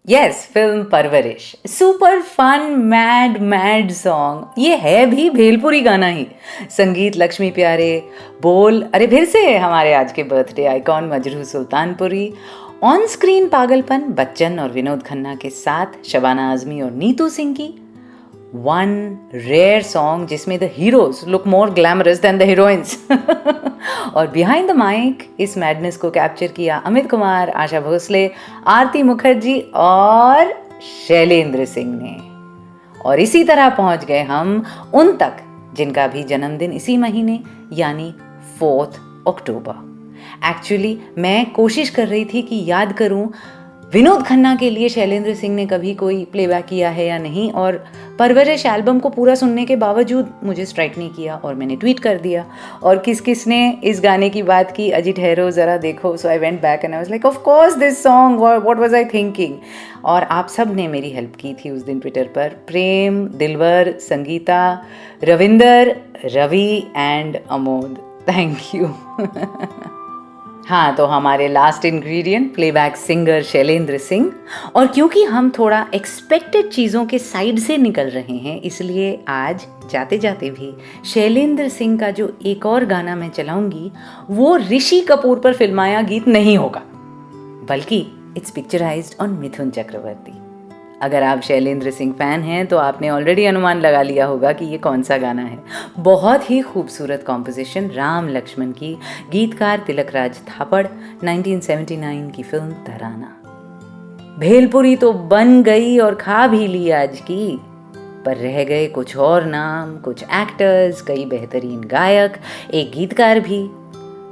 Yes, film Parvarish, super fun mad mad song. ये है भी भेलपुरी गाना ही। संगीत लक्ष्मी प्यारे, बोल अरे फिर से हमारे आज के birthday icon Majrooh Sultanpuri, on screen पागलपन बच्चन और विनोद खन्ना के साथ शबाना आजमी और नीतू सिंह की। वन रेयर सॉन्ग जिसमें the heroes look more glamorous than the heroines. और बिहाइंड द माइक इस मैडनेस को कैप्चर किया अमित कुमार, आशा भोसले, आरती मुखर्जी और शैलेंद्र सिंह ने। और इसी तरह पहुंच गए हम उन तक जिनका भी जन्मदिन इसी महीने यानी 4 अक्टूबर। एक्चुअली मैं कोशिश कर रही थी कि याद करूं विनोद खन्ना के लिए शैलेंद्र सिंह ने कभी कोई प्लेबैक किया है या नहीं, और परवरिश एल्बम को पूरा सुनने के बावजूद मुझे स्ट्राइक नहीं किया और मैंने ट्वीट कर दिया। और किस किस ने इस गाने की बात की, अजी ठहरो ज़रा देखो। So I went back and I was like of course this song, what was I thinking. और आप सब ने मेरी हेल्प की थी उस दिन ट्विटर पर। Prem, Dilwar, Sangeeta, Ravinder, Ravi and Amod, thank you. हाँ, तो हमारे last ingredient playback singer Shailendra Singh. और क्योंकि हम थोड़ा एक्सपेक्टेड चीज़ों के साइड से निकल रहे हैं, इसलिए आज जाते जाते भी शैलेंद्र सिंह का जो एक और गाना मैं चलाऊंगी वो ऋषि कपूर पर फिल्माया गीत नहीं होगा, बल्कि it's picturised on Mithun Chakraborty. अगर आप शैलेंद्र सिंह फैन हैं तो आपने ऑलरेडी अनुमान लगा लिया होगा कि ये कौन सा गाना है। बहुत ही खूबसूरत कॉम्पोजिशन राम लक्ष्मण की, गीतकार तिलक राज थापड़, 1979 की फिल्म तराना। भेलपुरी तो बन गई और खा भी ली आज की, पर रह गए कुछ और नाम, कुछ एक्टर्स, कई बेहतरीन गायक, एक गीतकार भी।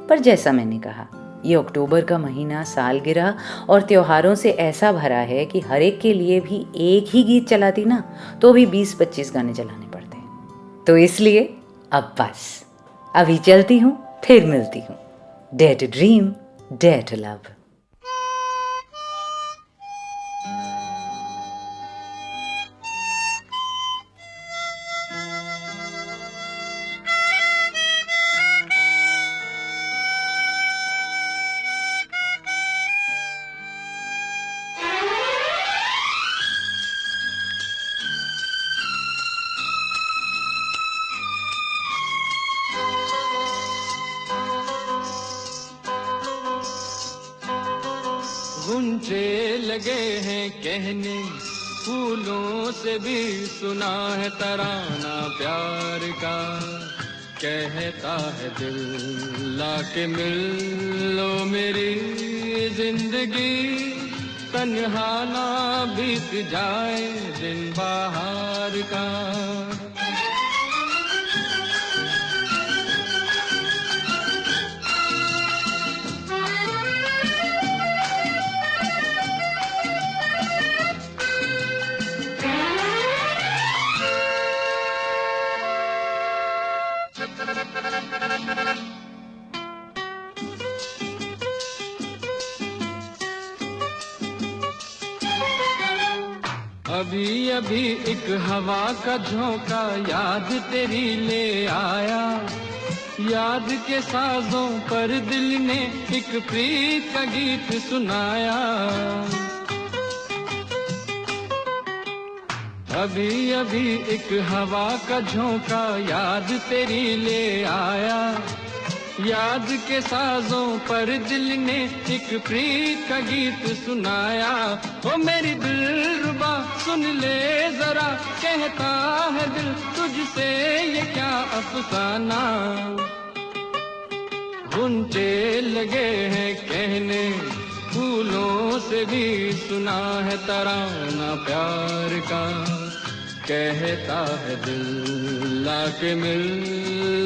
पर जैसा मैंने कहा, ये अक्टूबर का महीना सालगिरह और त्योहारों से ऐसा भरा है कि हर एक के लिए भी एक ही गीत चलाती ना तो भी 20-25 गाने चलाने पड़ते हैं। तो इसलिए अब बस अभी चलती हूँ, फिर मिलती हूँ। Dare to dream, dare to love. गुंजे लगे हैं कहने, फूलों से भी सुना है तराना प्यार का। कहता है दिल लाके मिल लो मेरी जिंदगी, तन्हा ना बीत जाए दिन बाहर का। अभी अभी एक हवा का झोंका याद तेरी ले आया, याद के साजों पर दिल ने एक प्रीत का गीत सुनाया। अभी अभी एक हवा का झोंका याद तेरी ले आया, याद के साजों पर दिल ने एक प्रीत का गीत सुनाया। ओ मेरी दिलरुबा सुन ले जरा, कहता है दिल तुझसे ये क्या अफसाना। गुंजे लगे हैं कहने, फूलों से भी सुना है तराना प्यार का। कहता है दिल लाके मिल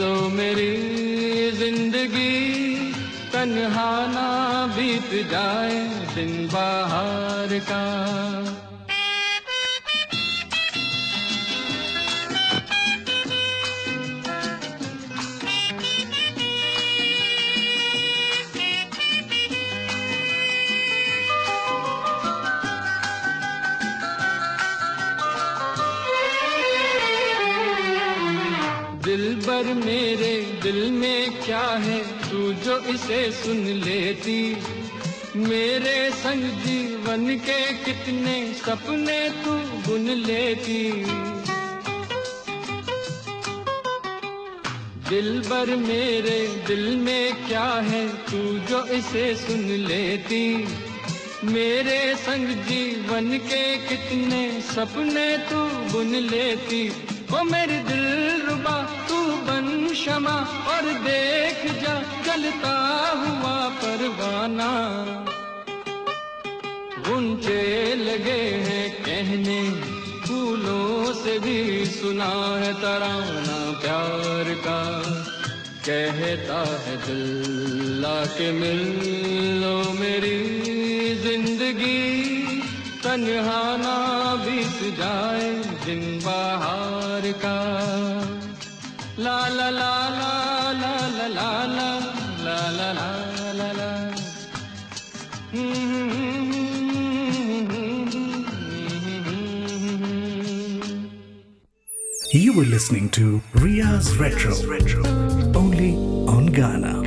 लो मेरी जिंदगी, तन्हा ना बीत जाए दिन बाहर का। दिलबर मेरे दिल में क्या है तू जो इसे सुन लेती, मेरे संग जीवन के कितने सपने तू बुन लेती। दिलबर मेरे दिल में क्या है तू जो इसे सुन लेती, मेरे संग जीवन के कितने सपने तू बुन लेती। ओ मेरी दिलरुबा तू बन शमा और देख जा जलता हुआ परवाना। गुंजे लगे हैं कहने, फूलों से भी सुना है तराना प्यार का। कहता है दिल लाके मिल लो मेरी जिंदगी, तन्हा ना बीत जाए दिन बाहर का। ला ला ला ला ला ला ला ला ला ला ला ला। You were listening to Riya's Retro, only on Ghana.